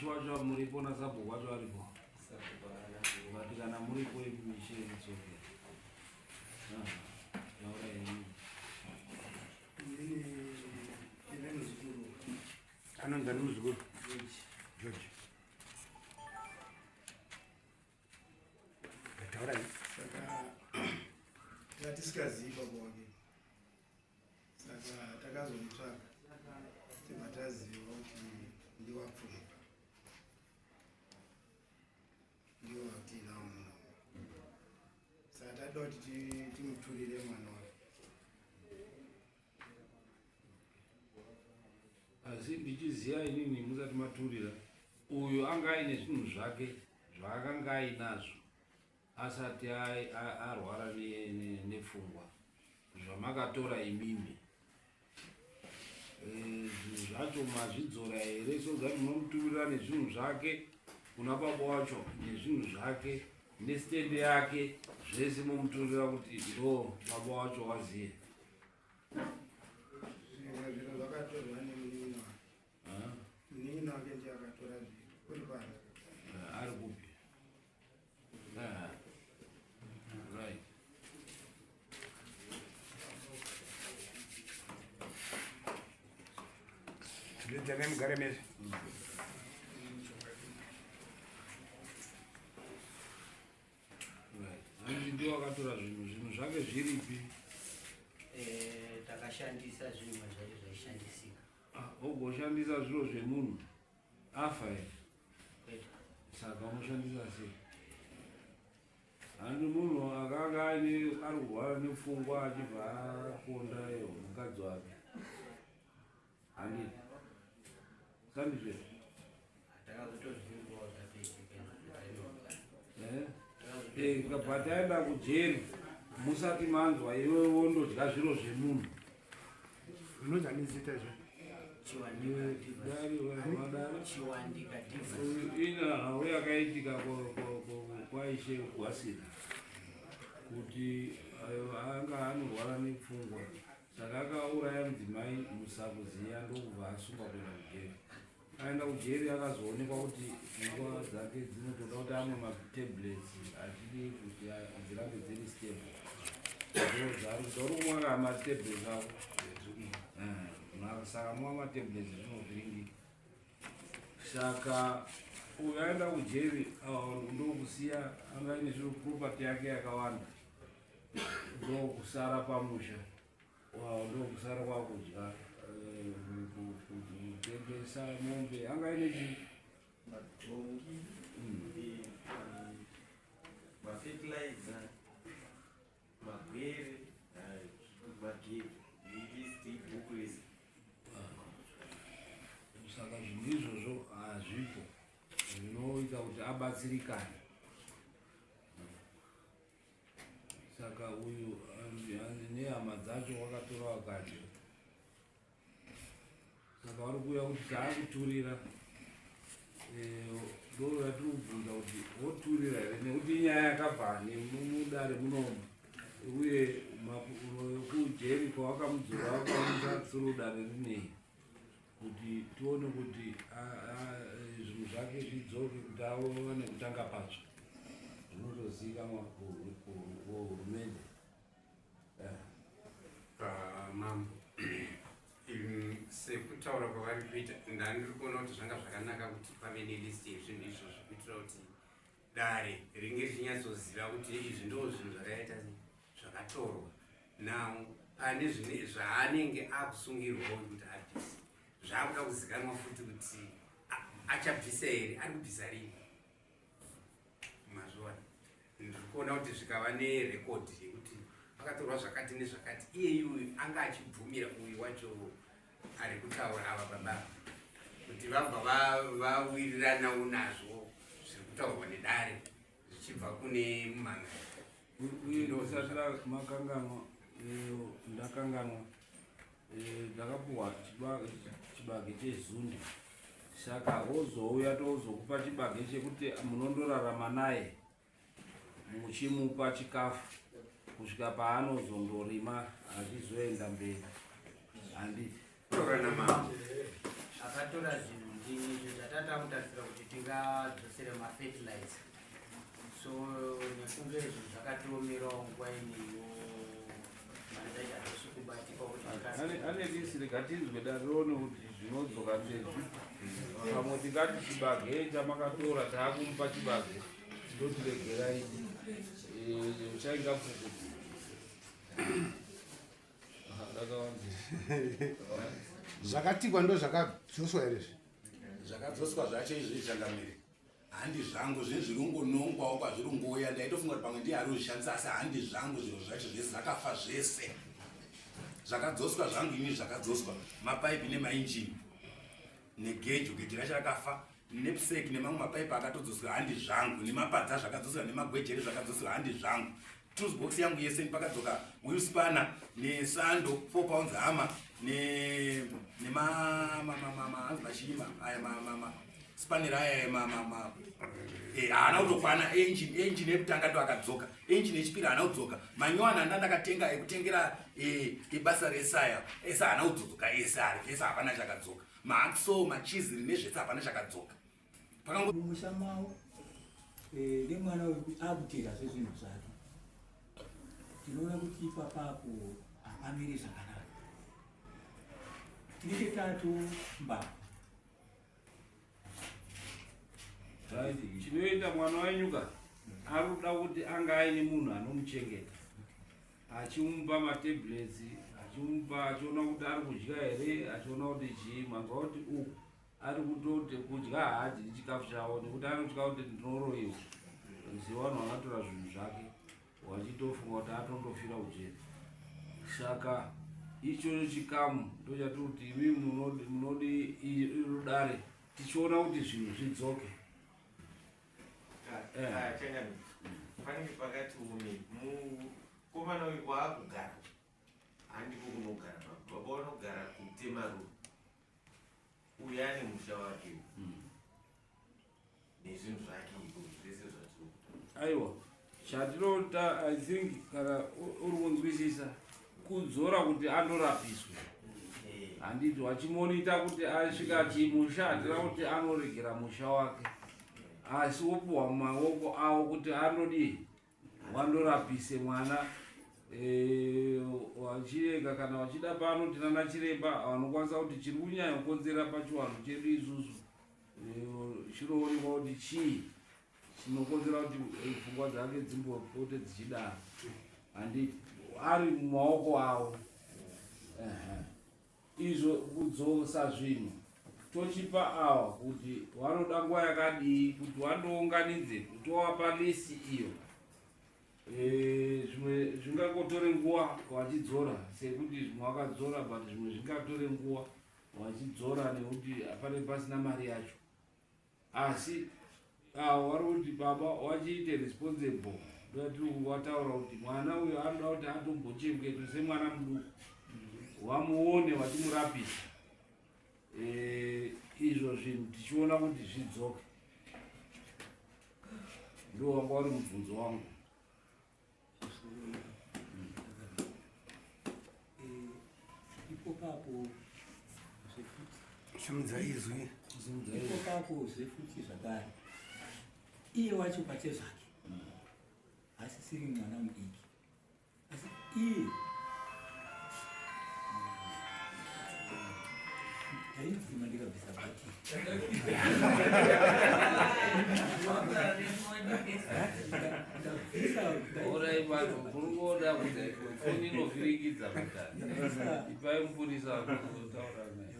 mushi wacho muripo na sabhuku wacho aripo vati kana muripo mishi yeritsoke taura yenyu ine muzukuru anonzi ani muzukuru George taurai saka tatisikazivi baba wake saka takazomutsvaka tibva taziva kuti ndiwapfumba ndiwo watiinawo muno saka tatoda kuti timuturire mwana wake asi ndichiziva inini musati maturira uyu anga aine zvinhu zvake zvaakanga ainazvo asati arwara nepfungwa zvamakatora imimi zvinhu zvacho mazvidzora here sozati munomuturira nezvinhu zvake kuna baba wacho nezvinhu zvake nesitende yake zvese momuturira kuti ndo baba wacho waziye zvimwe zviro zvakatorwa nemunin'ina wake munin'ina wake ndiye akatora zviro uri pano ari kupi right tibedzane mugare mese hanzi ndiwo akatora zvinhu zvake zviripi takashandisa zvinhu mazvacho zvaishandisika ogoshandisa zviro zvemunhu afa here kwete saka unoshandisa sei handi munhu akanga ari kurwara nepfungwa achibva akonda mukadzi wake handi sandizve takazotozvingoa but aenda kujeri musati manzwa iwe wondodya zviro zvemunhu unozanizita izvo chiwandika ina hawe yakaitika kwaishe gwasira kuti anga anorwara nepfungwa saka akauraya mudzimai musakuziya ndokubva asungwa kuenda kujeri aenda kujeri akazoonekwa kuti pfungwa dzake dzinotoda kuti amwe matablets achidi kuti dzirambe dziri stable dzari kuti uri kumwa matablets ako saka mwa matablets zvinovhiringika saka uyu aenda kujeri ndokusiya anga ine zviro property yake yakawanda ndokusara pamusha ndokusara kwakudya kutengesa mombe anga ine chii matongi mafertilizer magwere magebe ibhuku rese saka zvinhu izvozvo hazvipo zvinoita kuti abatsirikane saka uyu nehama dzacho wakatora wakati saka vari kuuya kuti taakuturira ndo yatirikubvunza kuti woturira here nekuti inyaya yakabva nemudare munomu uye kujeri kwawakamudzora wakamuisa surudare rinei kuti tione kuti zvinhu zvake zvidzoke kuti aone kutanga patsva zvinotozivikanwa kuhurumende mambo sekutaura kwavari kuita ndandiri kuona kuti zvanga zvakanaka kuti pave nelist yezvinhu izvozvo kuitira kuti dare ringe richinyatsooziva kuti izvi ndo zvinhu zvakaita zvakatorwa now pane zvaanenge akusungirwawo kuti abvise zvaakuda kuzikanwa futi kuti achabvisa here ari kubvisa rini mazviona ndiri kuona kuti zvikava nerekodhi yekuti pakatorwa zvakati nezvakati iyeyuyu anga achibvumira uyu wacho ari kutaura ava baba kuti vabva vawiriranawo nazvo zviri kutaurwa nedare zvichibva kune mumhanga uye ndosati makanganwa ndakanganwa ndakapuhwa chibage chezunde saka wozouya tozokupa chibage chekuti munondorarama naye muchimupa chikafu kusvika paanozondorima achizoenda mberi handiti torana mambo akatora zvinhu ndinizvo zvatatamutasira kuti ngadzosere mafertilizer. So nekunge izvi zvakatomirawo nguva ineyo manager azosukubatika kuti ane lisi rikatinzwe darione kuti zvinodzoka ndezvi pamwe tingati chibage chamakatora taakumupa chibage ndotiregerai uchainga fukuti zvakatikwa ndo zvakadzoswa here izvi zvakadzoswa zvacho izvi zvakamiri handi zvangu zvinhu zviri kungonongwawo kwazviri kungoya ndaitofunga kuti pamwe ndihari kuzvishandisa asi handi zvangu zvinhu zvacho zvese zvakafa zvese zvakadzoswa zvangu ini zvakadzoswa mapaipi nemainjini negejo gejo racho rakafa nepseki nemamwe mapaipi akatodzoswa handi zvangu nemapadza zvakadzoswa nemagwejeri zvakadzoswa handi zvangu toolbox yangu yese pakadzoka wheelspana nesando 4 pounds hama nemachima aya spanner aya haana kutokwana engine yekutanga ndo akadzoka engine yechipiri haana kudzoka manyowana ndandakatenga ekutengera ebasa resaya ese haana kudzoka ese ari ese hapana chakadzoka maakso machiziri nezvese hapana chakadzoka mumusha mavo nemwana akutera zvezvinhu zvake tinoona kuti ipapapo hapamiri zvakanaka. Tiri chitatu mbavha chinoita mwana wenyuka ari kuda kuti anga aine munhu anomuchengeta achimupa matablets achimupa achiona kuti ari kudya here achiona kuti chii manga kuti ari kutoti kudya haadyi chikafu chavo nekuti anotya kuti ndinoroyiwa ziwanhu akatora zvinhu zvake wachitofunga kuti atondofira ujeri. Saka icho chikamu ndochati kuti imi munodi rudare tichiona kuti zvinhu zvidzoke. Panenge pakati umi mukomana uyu waakugara handiko kunogara baba vanogara kutemaru uyu ane musha wake nezvinhu zvake zvese zvatiri aiwa chatinota I think kana uri kunzwisisa kudzora kuti andorapiswe handiti wachimonita kuti asvika chimusha hatira kuti anoregera musha wake asi wopuhwa mumaoko avo kuti anodii wandorapise mwana wachirega kana wachida pano tinana chiremba vanokwanisa kuti chiri kunyanya kukonzera pachiwanhu chedu isusu chinoonekwa kuti chii chinokonzera kuti pfungwa dzake dzimbopote dzichidaro handiti ari mumaoko avo. Izvo kudzosa zvinhu tochipa ava kuti vanoda nguva yakadii kuti vandounganidze kutowapa lisi iyo zvimwe zvingangotore nguva vachidzora sekuti zvimwe vakadzora but zvimwe zvingatore nguva vachidzora nekuti pane pasina mari yacho asi avo vari kuti baba wachiite responsible ndoati wataura kuti mwana uyu anoda kuti atombochengetwe semwana muduku vamuone vachimurapisa izvo zvinhu tichiona kuti zvidzoke. Ndo wanga wari mubvunzo wangu. ipopapo simudzaizwi ipopapo zvefuti zvakare iye wacho pachezvake asisiri mwana mudiki asi iye taizima ndikabvisa bati orai vanhu kuringoda kuti foni inovhirikidza mutani ipai mupurisa kutaura naye.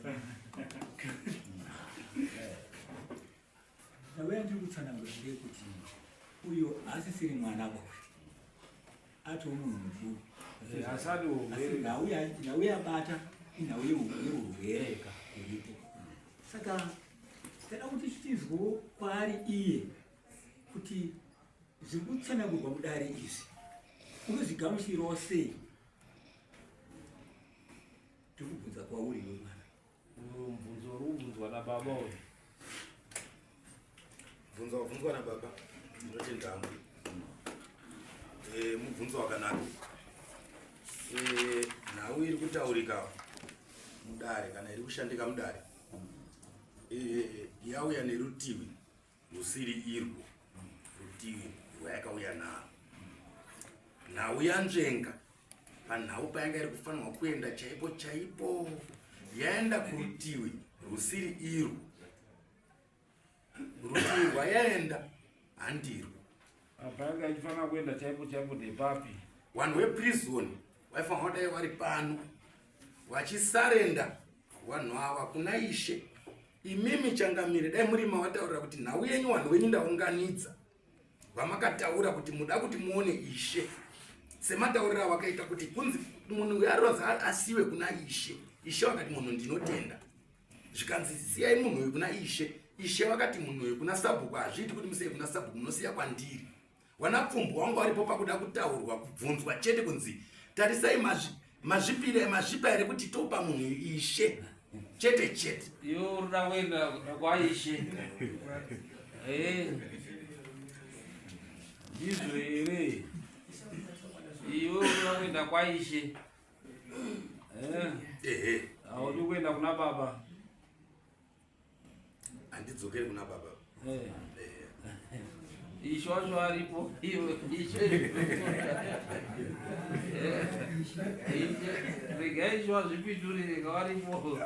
nauya ndiri kutsanangura ndeyekuti uyo asisiri mwana kwawe atoo munhu mukuru asati nauya bata inhau yeurwereka iripo. Saka tada kuti tizwo kwaari iye kuti zviri kutsanangurwa mudare izvi unozvigamuchirawo sei. Tiri kubvunza kwauri iwe mwana. Mubvunzo uri kubvunzwa nababa uyu. Mubvunzo wabvunzwa nababa ndinoti ndangu mubvunzo wakanaka. Nhau iri kutaurika mudare kana iri kushandika mudare yauya nerutivi rusiri irwo rutivi rwayakauya nhau. Nhau yanzvenga panhau payanga iri kufanirwa kuenda chaipo chaipo, yaenda kurutivi rusiri irwo. Rutivi rwayaenda handirwo. Payanga ichifanira kuenda chaipo chaipo ndepapi? Vanhu veprison vaifanirwa kudai vari pano vachisarenda vanhu ava kuna Ishe. Imimi Changamire dai muri mavataurira kuti nhau yenyu vanhu venyu ndaunganidza, vamakataura kuti muda kuti muone Ishe, semataurira vakaita kuti kunzi munhu yaroza asiwe kuna Ishe. Ishe vakati munhu ndinotenda, zvikanzi siyai munhu uyu kuna Ishe. Ishe vakati munhu uyu kuna sabhuku hazviti kuti musei kuna sabhuku, munosiya kwandiri. Vanapfumbwa vangu varipo pakuda kutaurwa, kubvunzwa chete kunzi tarisai mazvipa here kuti topa munhu Ishe chete chete. Iwe urida kuenda kwaIshe ndizvo here? Iwe urida kuenda kwaIshe haudi kuenda kuna Baba? Handidzokeri kuna Baba. Ishe wacho aripo, iwe Ishe rega Ishe wazvipiturire kawaripo.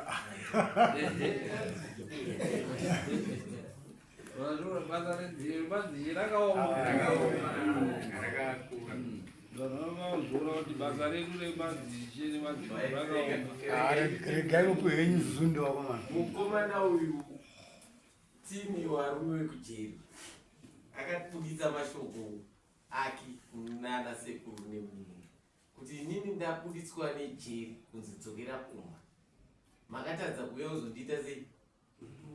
Basa redziri rakaoma, vanozviona kuti basa redu remadzishe nemadzikuru rakaoma. Regai upe henyu zundo wakomana. Mukomana uyu timi warume wekujeri akabuditsa mashoko ake kunana sekuru nemunhu kuti inini ndabuditswa nejeri kunzi dzokera kumba. Makatadza kuuya kuzondiita sei?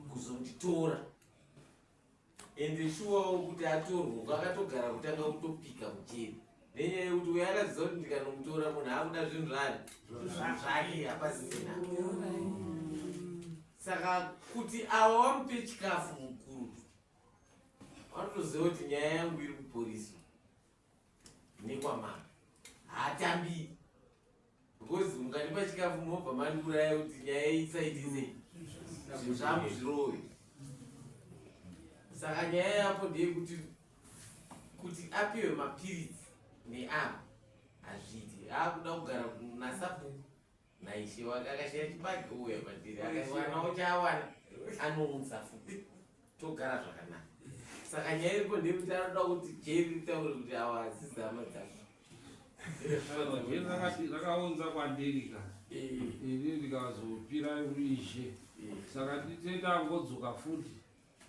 Kuzonditora. Ende shuwawo kuti atorwa kwakatogara kutanga kutopika mujeri. Nenyaya yekuti uyo akaziva kuti ndikanomutora munhu akuda zvinhu zvake hapasisina. Saka kuti ava vamupe chikafu mukuru, vanotoziva kuti nyaya yangu iri kuporiswa nekwamama haatambiri. Because mukanipa chikafu mobva mandiuraya kuti nyaya isaiti sei, zvinhu zvangu zvirove. Saka nyaya yapo ndeyekuti kuti apiwe mapiritsi neavo hazviti. Aakuda kugara naSabhuku naIshe wake akashaya chibage uya padhiri akawana uchawana anounza futi togara zvakanaka. Saka nyaya iripo ndeyekuti anoda kuti jeri ritaure kuti ava hadzisi hama dzake. Rakaunza kwandiri ka ini ndikazopira Ishe, saka titendangodzoka futi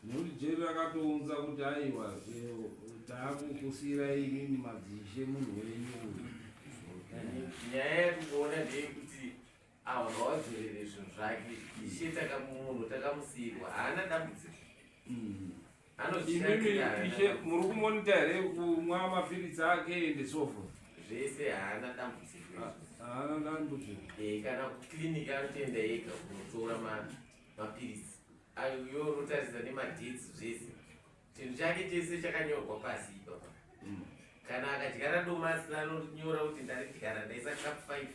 nekuti jeri rakatounza kuti aiwa taakukusiyirai imini madzishe munhu wenyu. Nyaya yekuona ndeyekuti ava ngavadzorere zvinhu zvake. Ishe munhu takamusiyirwa haana dambudziko. Ishe muri kumonita here kumwa mapiritsi ake ende sofo? Zvese haana dambudziko. Haana dambudziko. Kana kukiriniki anotoenda ega kunotora mapiritsi ayo rotaridza nemadhetsi zvese. Chinhu chake chese chakanyorwa pasi ipapa. Kana akadyara domasi anonyora kuti ndari kudyara ndaisa kapu 5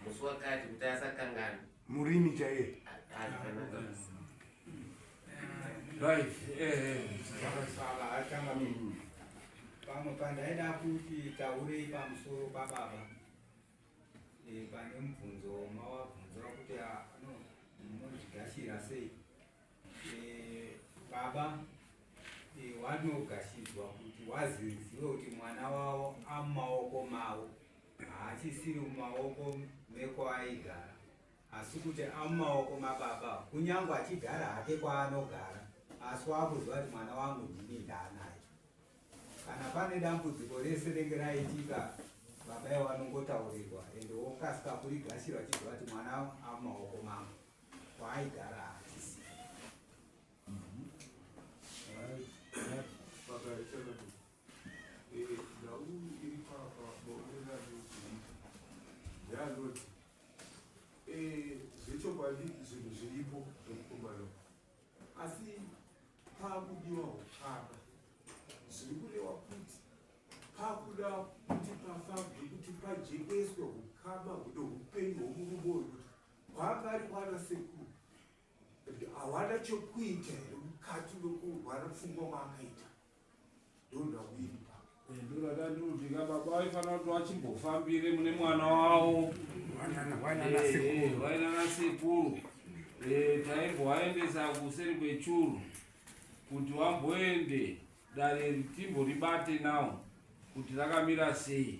musi wakati kuti asakangana. Murimi chaiye. Right. Vakasala Changamire. Pamwe pandaida kuti taurei pamusoro paBaba. Pane mubvunzo mawabvunzwa kuti munozvigashira sei. Baba wanogashidzwa kuti waziziwe kuti mwana wavo amumaoko mavo, haachisiri mumaoko mekwaigara, asi kuti amumaoko maBaba. Kunyange achigara hake kwaanogara, asi wakuziva kuti mwana wangu ndini ndaanaye. Kana pane dambudziko rese renge raitika, baba vanongotaurirwa ende wokasika kurigashira achiziva kuti mwana amumaoko mangu, kwaaigara haachisiri. zvechokwadi zvinhu zviripo zvomukomana, asi paakudiwa ukama. Zviri kureva kuti paakuda kuti pafambwe kuti pajekeswe ukama neupenyu hwomurume uyu, kwanga ari kwana sekuru hawana chokuita here mukati mekurwara pfungwa maakaita ndonda kuimba ndoradandoti kababa vaifana kuti vachimbofambire mune mwana wavo vainana sekuru taimbovaendesa kuseri kwechuru kuti vamboende dare timbo ribate nawo kuti rakamira sei